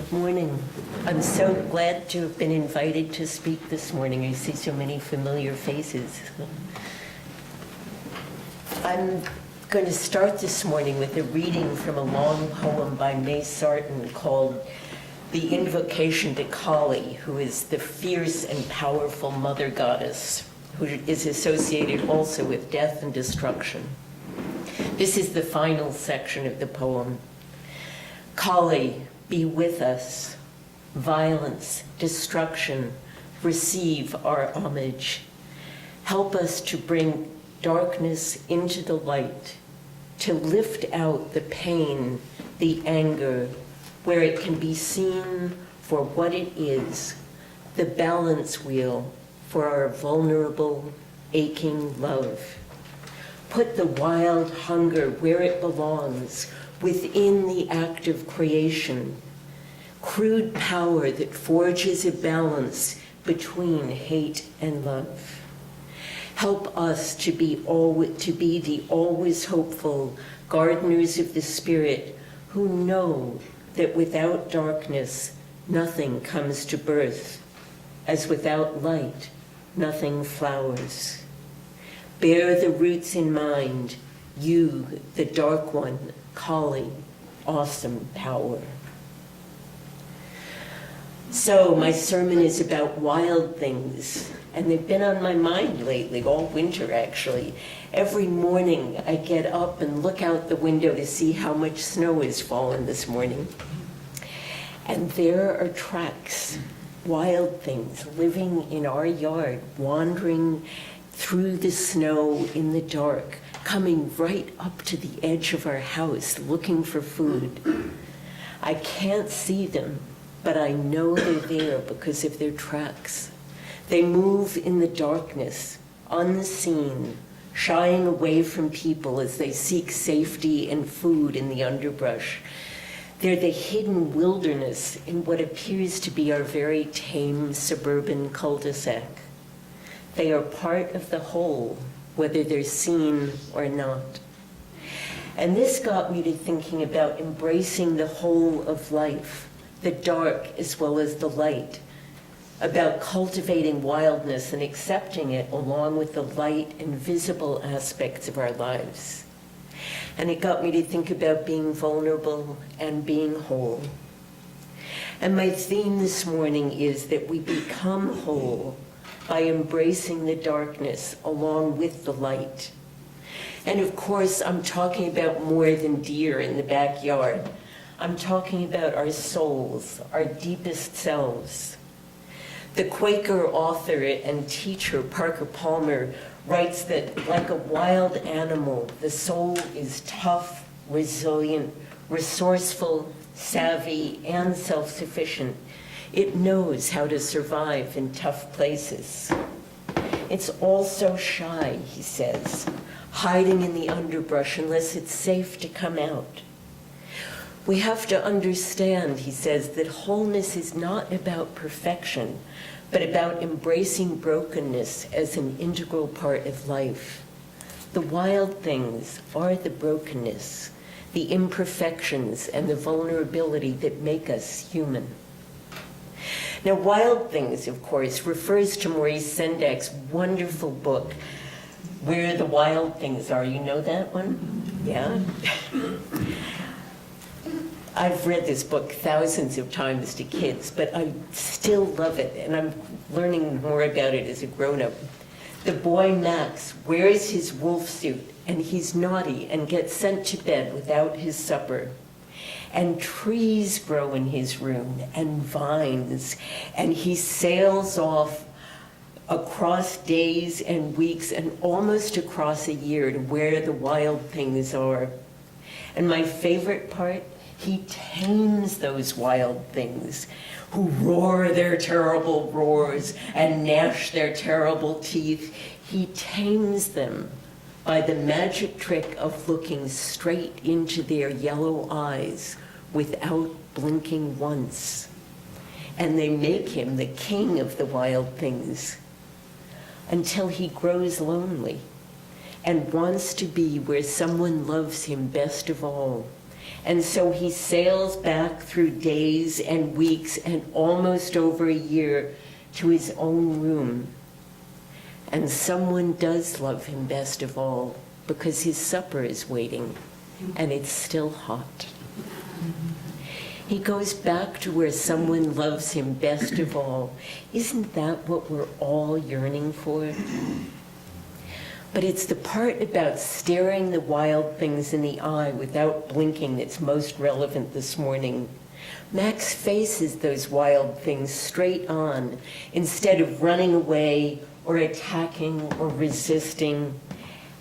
Good morning. I'm so glad to have been invited to speak this morning. I see so many familiar faces. I'm going to start this morning with a reading from a long poem by May Sarton called The Invocation to Kali, who is the fierce and powerful mother goddess, who is associated also with death and destruction. This is the final section of the poem. Kali, be with us. Violence, destruction, receive our homage. Help us to bring darkness into the light, to lift out the pain, the anger, where it can be seen for what it is, the balance wheel for our vulnerable, aching love. Put the wild hunger where it belongs, within the act of creation, crude power that forges a balance between hate and love. Help us to be the always hopeful gardeners of the Spirit who know that without darkness, nothing comes to birth, as without light, nothing flowers. Bear the roots in mind, you, the Dark One, Kali, awesome power. So my sermon is about wild things, and they've been on my mind lately, all winter actually. Every morning I get up and look out the window to see how much snow has fallen this morning. And there are tracks, wild things living in our yard, wandering through the snow in the dark, coming right up to the edge of our house looking for food. I can't see them, but I know they're there because of their tracks. They move in the darkness, unseen, shying away from people as they seek safety and food in the underbrush. They're the hidden wilderness in what appears to be our very tame suburban cul-de-sac. They are part of the whole, whether they're seen or not. And this got me to thinking about embracing the whole of life, the dark as well as the light, about cultivating wildness and accepting it along with the light and visible aspects of our lives. And it got me to think about being vulnerable and being whole. And my theme this morning is that we become whole by embracing the darkness along with the light. And of course, I'm talking about more than deer in the backyard. I'm talking about our souls, our deepest selves. The Quaker author and teacher Parker Palmer writes that like a wild animal, the soul is tough, resilient, resourceful, savvy, and self-sufficient. It knows how to survive in tough places. It's also shy, he says, hiding in the underbrush unless it's safe to come out. We have to understand, he says, that wholeness is not about perfection, but about embracing brokenness as an integral part of life. The wild things are the brokenness, the imperfections, and the vulnerability that make us human. Now, Wild Things, of course, refers to Maurice Sendak's wonderful book, Where the Wild Things Are. You know that one? Yeah? I've read this book thousands of times to kids, but I still love it, and I'm learning more about it as a grown-up. The boy Max wears his wolf suit, and he's naughty and gets sent to bed without his supper. And trees grow in his room, and vines, and he sails off across days and weeks and almost across a year to where the wild things are. And my favorite part, he tames those wild things who roar their terrible roars and gnash their terrible teeth. He tames them by the magic trick of looking straight into their yellow eyes without blinking once. And they make him the king of the wild things until he grows lonely and wants to be where someone loves him best of all And so he sails back through days and weeks and almost over a year to his own room. And someone does love him best of all because his supper is waiting and it's still hot. He goes back to where someone loves him best of all. Isn't that what we're all yearning for? But it's the part about staring the wild things in the eye without blinking that's most relevant this morning. Max faces those wild things straight on instead of running away or attacking or resisting,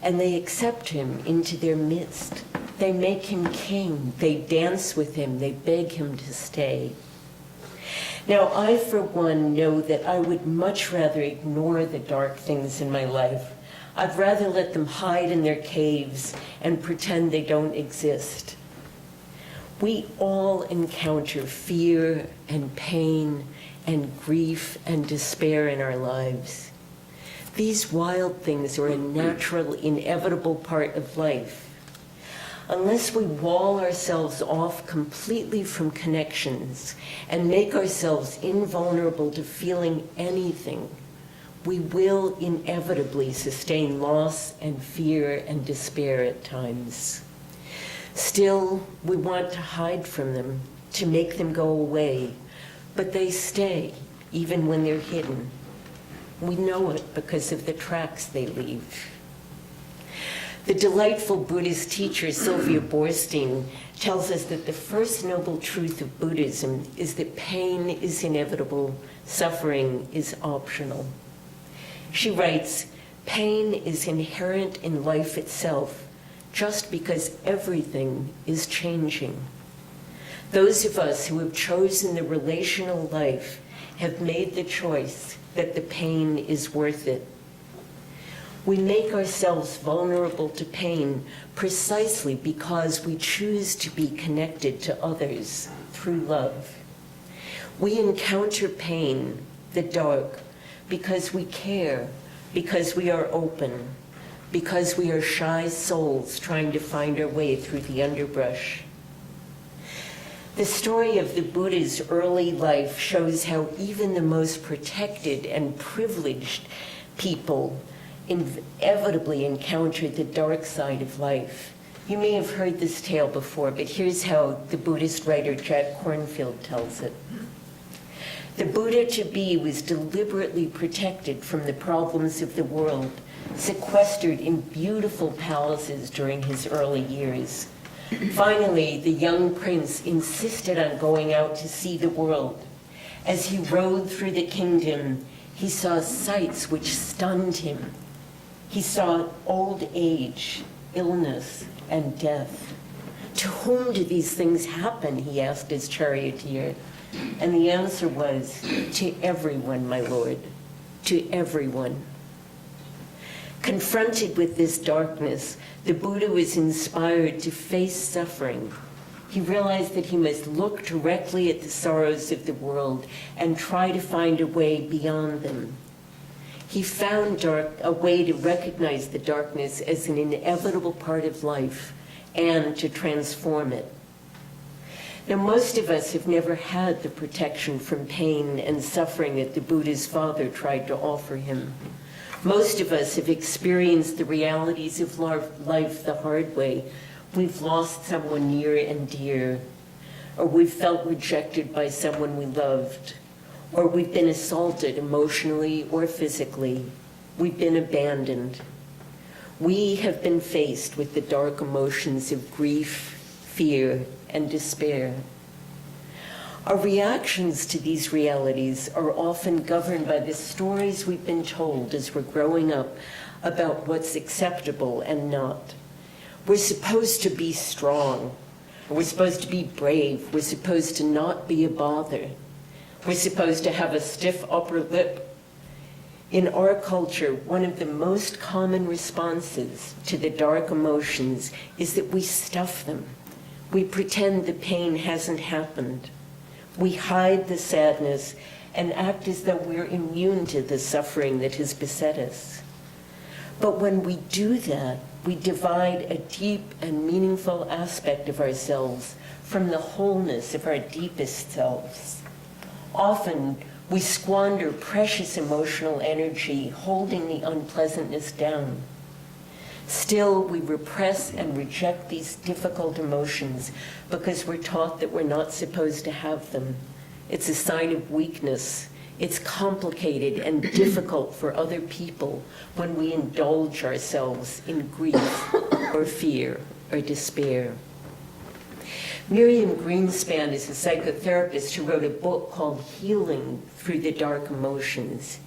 and they accept him into their midst. They make him king, they dance with him, they beg him to stay. Now, I, for one, know that I would much rather ignore the dark things in my life. I'd rather let them hide in their caves and pretend they don't exist. We all encounter fear and pain and grief and despair in our lives. These wild things are a natural, inevitable part of life. Unless we wall ourselves off completely from connections and make ourselves invulnerable to feeling anything, we will inevitably sustain loss and fear and despair at times. Still, we want to hide from them, to make them go away, but they stay, even when they're hidden. We know it because of the tracks they leave. The delightful Buddhist teacher Sylvia Boorstein tells us that the first noble truth of Buddhism is that pain is inevitable, suffering is optional. She writes, "Pain is inherent in life itself, just because everything is changing. Those of us who have chosen the relational life have made the choice that the pain is worth it. We make ourselves vulnerable to pain precisely because we choose to be connected to others through love. We encounter pain, the dark, because we care, because we are open, because we are shy souls trying to find our way through the underbrush." The story of the Buddha's early life shows how even the most protected and privileged people inevitably encountered the dark side of life. You may have heard this tale before, but here's how the Buddhist writer Jack Kornfield tells it. The Buddha to be was deliberately protected from the problems of the world, sequestered in beautiful palaces during his early years. Finally, the young prince insisted on going out to see the world. As he rode through the kingdom, he saw sights which stunned him. He saw old age, illness, and death. "To whom do these things happen?" he asked his charioteer. And the answer was, "To everyone, my lord, to everyone." Confronted with this darkness, the Buddha was inspired to face suffering. He realized that he must look directly at the sorrows of the world and try to find a way beyond them. He found a way to recognize the darkness as an inevitable part of life and to transform it. Now, most of us have never had the protection from pain and suffering that the Buddha's father tried to offer him. Most of us have experienced the realities of life the hard way. We've lost someone near and dear, or we've felt rejected by someone we loved, or we've been assaulted emotionally or physically. We've been abandoned. We have been faced with the dark emotions of grief, fear, and despair. Our reactions to these realities are often governed by the stories we've been told as we're growing up about what's acceptable and not. We're supposed to be strong. We're supposed to be brave. We're supposed to not be a bother. We're supposed to have a stiff upper lip. In our culture, one of the most common responses to the dark emotions is that we stuff them. We pretend the pain hasn't happened. We hide the sadness and act as though we're immune to the suffering that has beset us. But when we do that, we divide a deep and meaningful aspect of ourselves from the wholeness of our deepest selves. Often, we squander precious emotional energy holding the unpleasantness down. Still, we repress and reject these difficult emotions because we're taught that we're not supposed to have them. It's a sign of weakness. It's complicated and difficult for other people when we indulge ourselves in grief or fear or despair. Miriam Greenspan is a psychotherapist who wrote a book called Healing Through the Dark Emotions.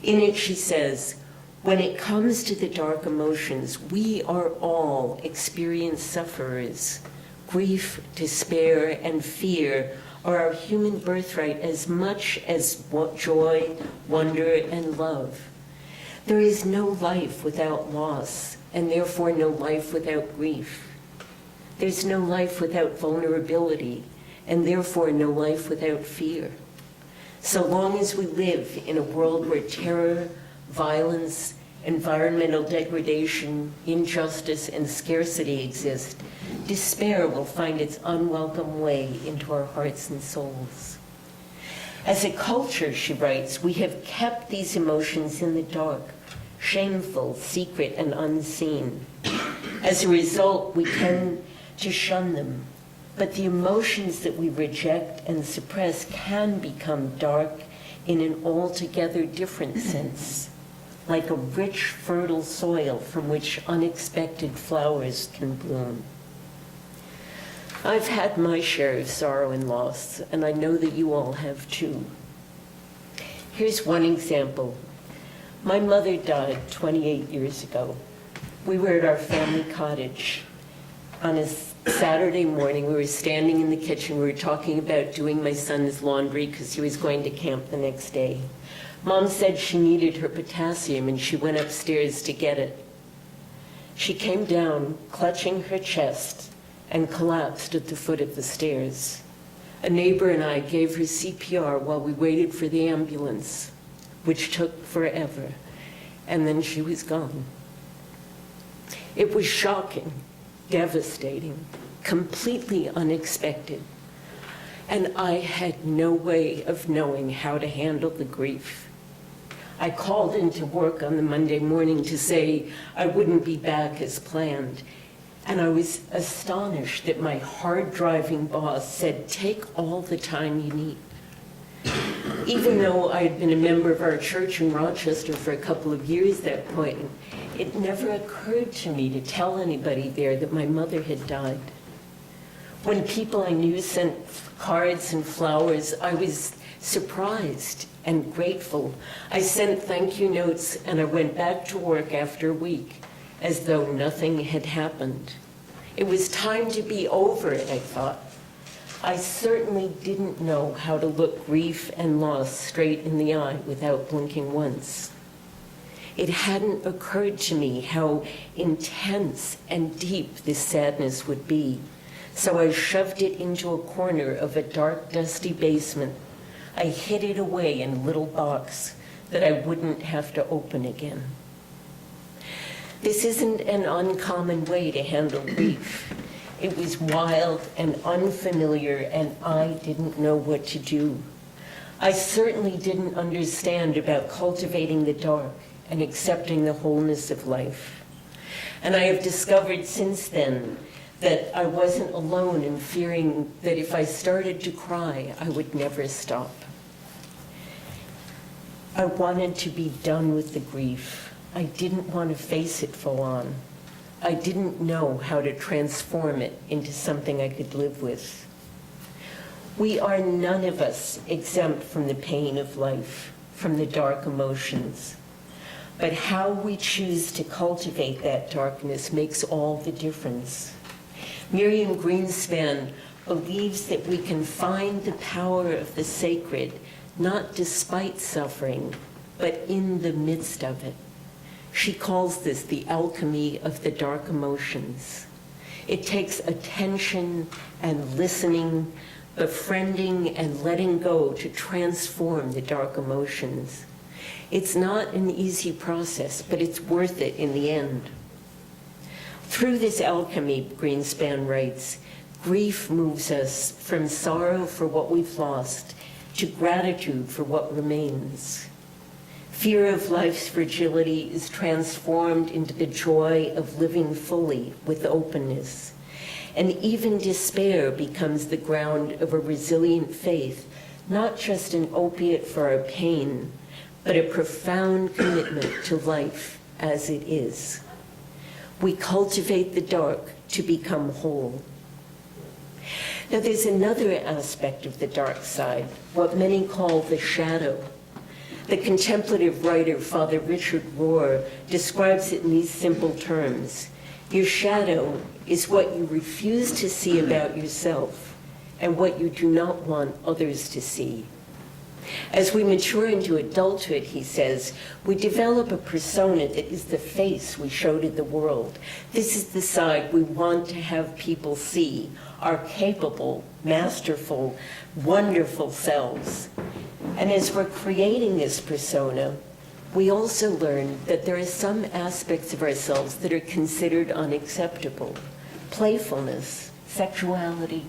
In it, she says, when it comes to the dark emotions, we are all experienced sufferers. Grief, despair, and fear are our human birthright as much as joy, wonder, and love. There is no life without loss, and therefore no life without grief. There's no life without vulnerability, and therefore no life without fear. So long as we live in a world where terror, violence, environmental degradation, injustice, and scarcity exist, despair will find its unwelcome way into our hearts and souls. As a culture, she writes, we have kept these emotions in the dark, shameful, secret, and unseen. As a result, we tend to shun them. But the emotions that we reject and suppress can become dark in an altogether different sense, like a rich, fertile soil from which unexpected flowers can bloom. I've had my share of sorrow and loss, and I know that you all have too. Here's one example. My mother died 28 years ago. We were at our family cottage. On a Saturday morning, we were standing in the kitchen. We were talking about doing my son's laundry because he was going to camp the next day. Mom said she needed her potassium, and she went upstairs to get it. She came down, clutching her chest, and collapsed at the foot of the stairs. A neighbor and I gave her CPR while we waited for the ambulance, which took forever, and then she was gone. It was shocking, devastating, completely unexpected, and I had no way of knowing how to handle the grief. I called into work on the Monday morning to say I wouldn't be back as planned, and I was astonished that my hard-driving boss said, take all the time you need. Even though I had been a member of our church in Rochester for a couple of years at that point, it never occurred to me to tell anybody there that my mother had died. When people I knew sent cards and flowers, I was surprised and grateful. I sent thank you notes, and I went back to work after a week as though nothing had happened. It was time to be over it, I thought. I certainly didn't know how to look grief and loss straight in the eye without blinking once. It hadn't occurred to me how intense and deep this sadness would be, so I shoved it into a corner of a dark, dusty basement. I hid it away in a little box that I wouldn't have to open again. This isn't an uncommon way to handle grief. It was wild and unfamiliar, and I didn't know what to do. I certainly didn't understand about cultivating the dark and accepting the wholeness of life. And I have discovered since then that I wasn't alone in fearing that if I started to cry, I would never stop. I wanted to be done with the grief. I didn't want to face it full on. I didn't know how to transform it into something I could live with. We are none of us exempt from the pain of life, from the dark emotions. But how we choose to cultivate that darkness makes all the difference. Miriam Greenspan believes that we can find the power of the sacred, not despite suffering, but in the midst of it. She calls this the alchemy of the dark emotions. It takes attention and listening, befriending and letting go to transform the dark emotions. It's not an easy process, but it's worth it in the end. Through this alchemy, Greenspan writes, grief moves us from sorrow for what we've lost to gratitude for what remains. Fear of life's fragility is transformed into the joy of living fully with openness. And even despair becomes the ground of a resilient faith, not just an opiate for our pain, but a profound commitment to life as it is. We cultivate the dark to become whole. Now there's another aspect of the dark side, what many call the shadow. The contemplative writer, Father Richard Rohr, describes it in these simple terms. Your shadow is what you refuse to see about yourself and what you do not want others to see. As we mature into adulthood, he says, we develop a persona that is the face we show to the world. This is the side we want to have people see, our capable, masterful, wonderful selves. And as we're creating this persona, we also learn that there are some aspects of ourselves that are considered unacceptable. Playfulness, sexuality,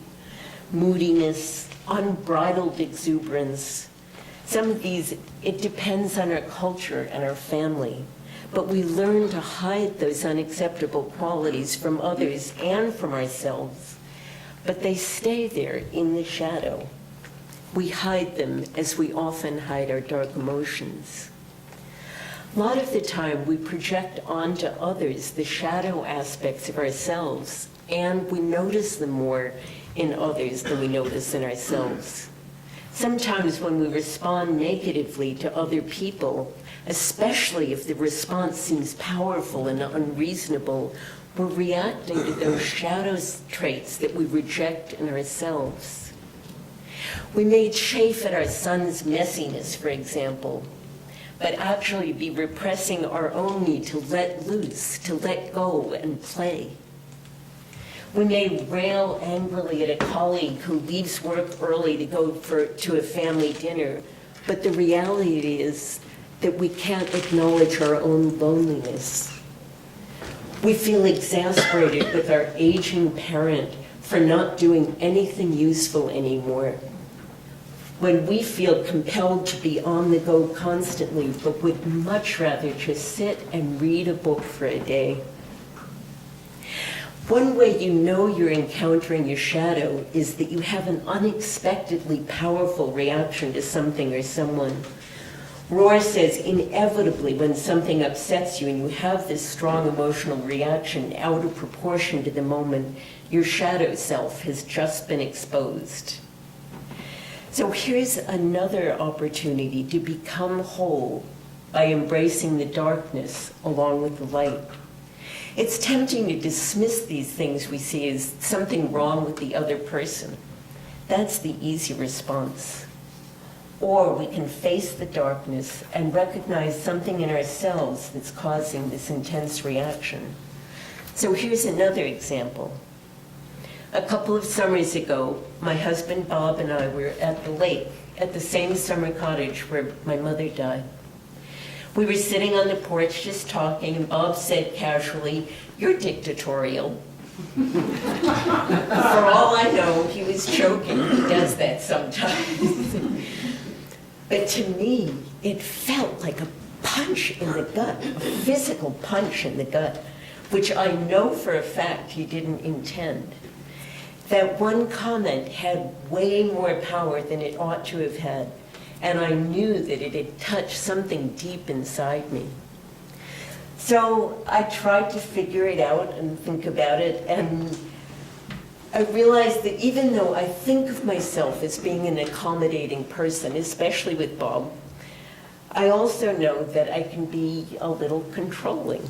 moodiness, unbridled exuberance. Some of these, it depends on our culture and our family, but we learn to hide those unacceptable qualities from others and from ourselves, but they stay there in the shadow. We hide them as we often hide our dark emotions. A lot of the time we project onto others the shadow aspects of ourselves, and we notice them more in others than we notice in ourselves. Sometimes when we respond negatively to other people, especially if the response seems powerful and unreasonable, we're reacting to those shadow traits that we reject in ourselves. We may chafe at our son's messiness, for example, but actually be repressing our own need to let loose, to let go and play. We may rail angrily at a colleague who leaves work early to go to a family dinner, but the reality is that we can't acknowledge our own loneliness. We feel exasperated with our aging parent for not doing anything useful anymore, when we feel compelled to be on the go constantly, but would much rather just sit and read a book for a day. One way you know you're encountering your shadow is that you have an unexpectedly powerful reaction to something or someone. Rohr says, inevitably, when something upsets you and you have this strong emotional reaction out of proportion to the moment, your shadow self has just been exposed. So here's another opportunity to become whole by embracing the darkness along with the light. It's tempting to dismiss these things we see as something wrong with the other person. That's the easy response. Or we can face the darkness and recognize something in ourselves that's causing this intense reaction. So here's another example. A couple of summers ago, my husband Bob and I were at the lake, at the same summer cottage where my mother died. We were sitting on the porch just talking, and Bob said casually, "You're dictatorial." For all I know, he was joking. He does that sometimes. But to me, it felt like a punch in the gut, a physical punch in the gut, which I know for a fact he didn't intend. That one comment had way more power than it ought to have had, and I knew that it had touched something deep inside me. So I tried to figure it out and think about it, and I realized that even though I think of myself as being an accommodating person, especially with Bob, I also know that I can be a little controlling.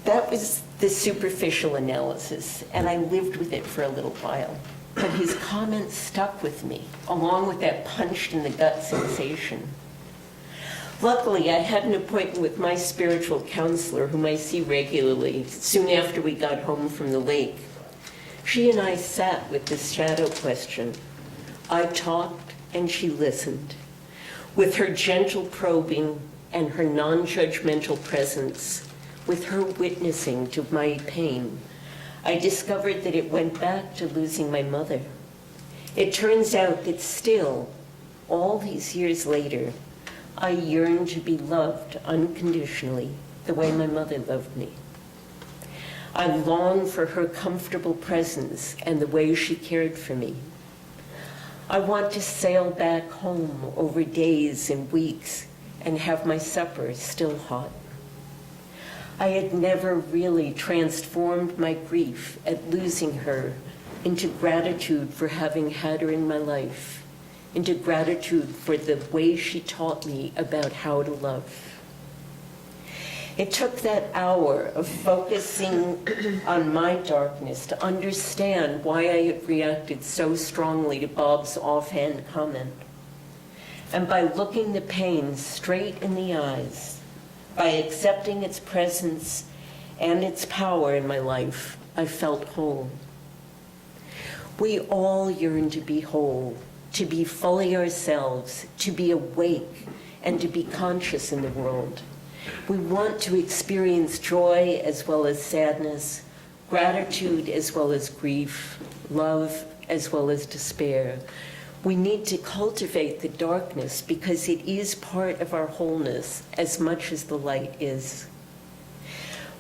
That was the superficial analysis, and I lived with it for a little while. But his comments stuck with me, along with that punched in the gut sensation. Luckily, I had an appointment with my spiritual counselor, whom I see regularly, soon after we got home from the lake. She and I sat with this shadow question. I talked, and she listened. With her gentle probing and her non-judgmental presence, with her witnessing to my pain, I discovered that it went back to losing my mother. It turns out that still, all these years later, I yearn to be loved unconditionally the way my mother loved me. I long for her comfortable presence and the way she cared for me. I want to sail back home over days and weeks and have my supper still hot. I had never really transformed my grief at losing her into gratitude for having had her in my life, into gratitude for the way she taught me about how to love. It took that hour of focusing on my darkness to understand why I had reacted so strongly to Bob's offhand comment. And by looking the pain straight in the eyes, by accepting its presence and its power in my life, I felt whole. We all yearn to be whole, to be fully ourselves, to be awake, and to be conscious in the world. We want to experience joy as well as sadness, gratitude as well as grief, love as well as despair. We need to cultivate the darkness because it is part of our wholeness as much as the light is.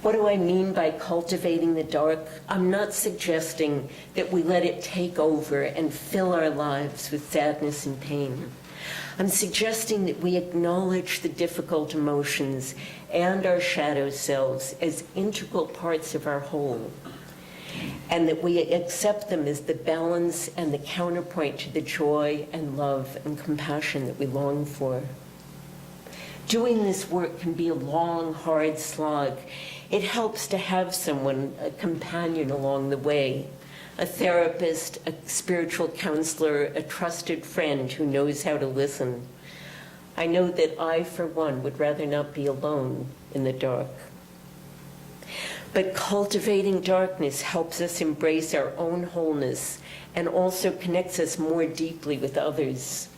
What do I mean by cultivating the dark? I'm not suggesting that we let it take over and fill our lives with sadness and pain. I'm suggesting that we acknowledge the difficult emotions and our shadow selves as integral parts of our whole, and that we accept them as the balance and the counterpoint to the joy and love and compassion that we long for. Doing this work can be a long, hard slog. It helps to have someone, a companion along the way, a therapist, a spiritual counselor, a trusted friend who knows how to listen. I know that I, for one, would rather not be alone in the dark. But cultivating darkness helps us embrace our own wholeness and also connects us more deeply with others.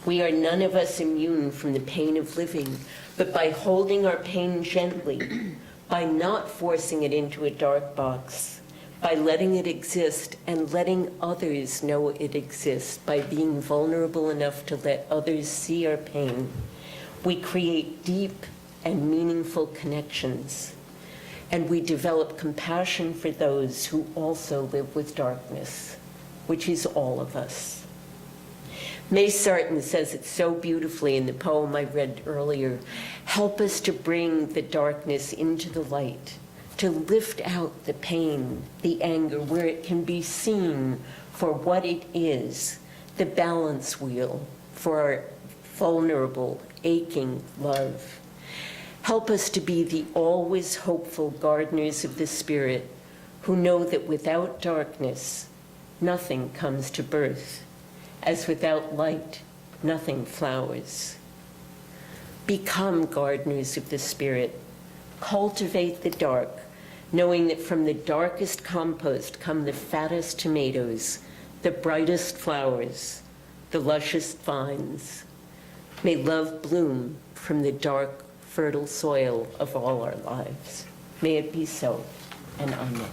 We are none of us immune from the pain of living, but by holding our pain gently, by not forcing it into a dark box, by letting it exist and letting others know it exists, by being vulnerable enough to let others see our pain, we create deep and meaningful connections. And we develop compassion for those who also live with darkness, which is all of us. May Sarton says it so beautifully in the poem I read earlier. Help us to bring the darkness into the light, to lift out the pain, the anger, where it can be seen for what it is, the balance wheel for our vulnerable, aching love. Help us to be the always hopeful gardeners of the Spirit who know that without darkness, nothing comes to birth, as without light, nothing flowers. Become gardeners of the Spirit. Cultivate the dark, knowing that from the darkest compost come the fattest tomatoes, the brightest flowers, the luscious vines. May love bloom from the dark, fertile soil of all our lives. May it be so, and amen.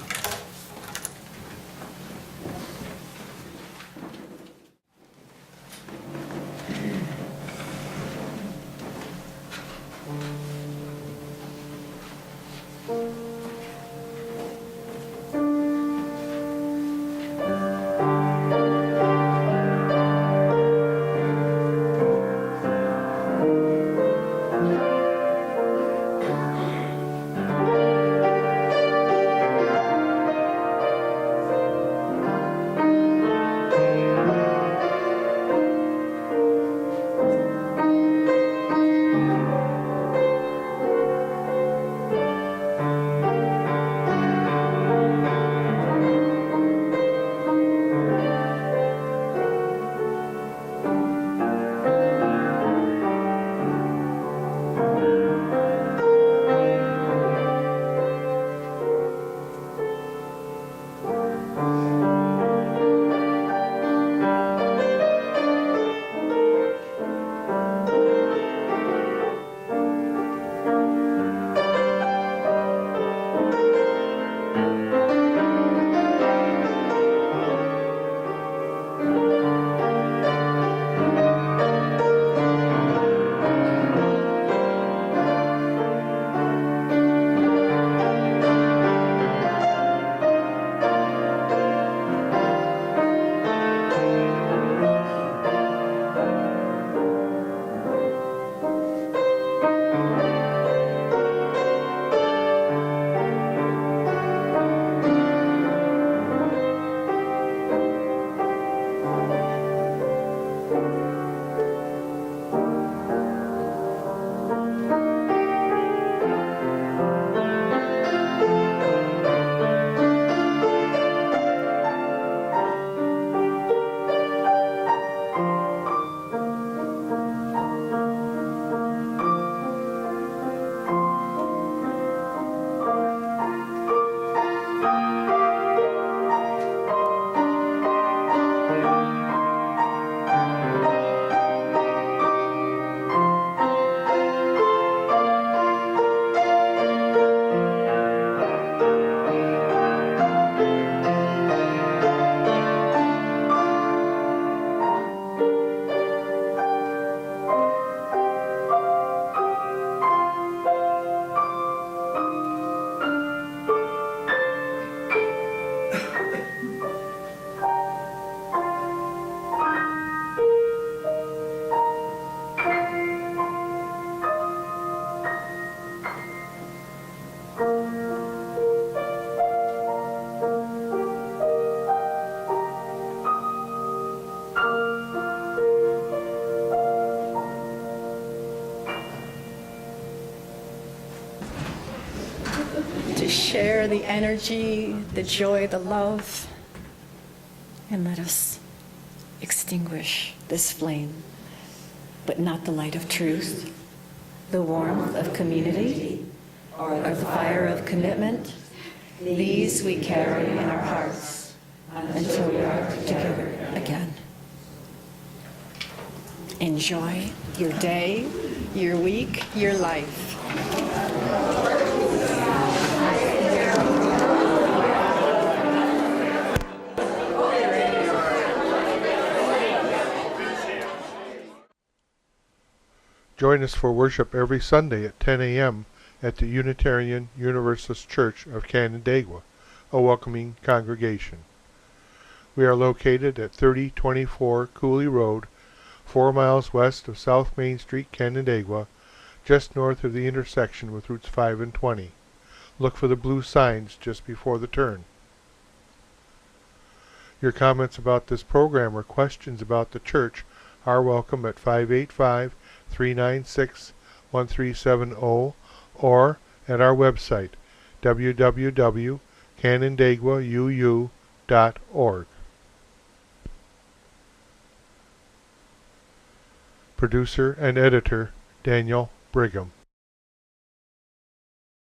share the energy, the joy, the love, and let us extinguish this flame, but not the light of truth, the warmth of community, or the fire of commitment. These we carry in our hearts until we are together again. Enjoy your day, your week, your life. Join us for worship every Sunday at 10 a.m. at the Unitarian Universalist Church of Canandaigua, a welcoming congregation. We are located at 3024 Cooley Road, 4 miles west of South Main Street, Canandaigua, just north of the intersection with Routes 5 and 20. Look for the blue signs just before the turn. Your comments about this program or questions about the church are welcome at 585-396-1370 or at our website, www.canandaiguauu.org. Producer and editor, Daniel Brigham.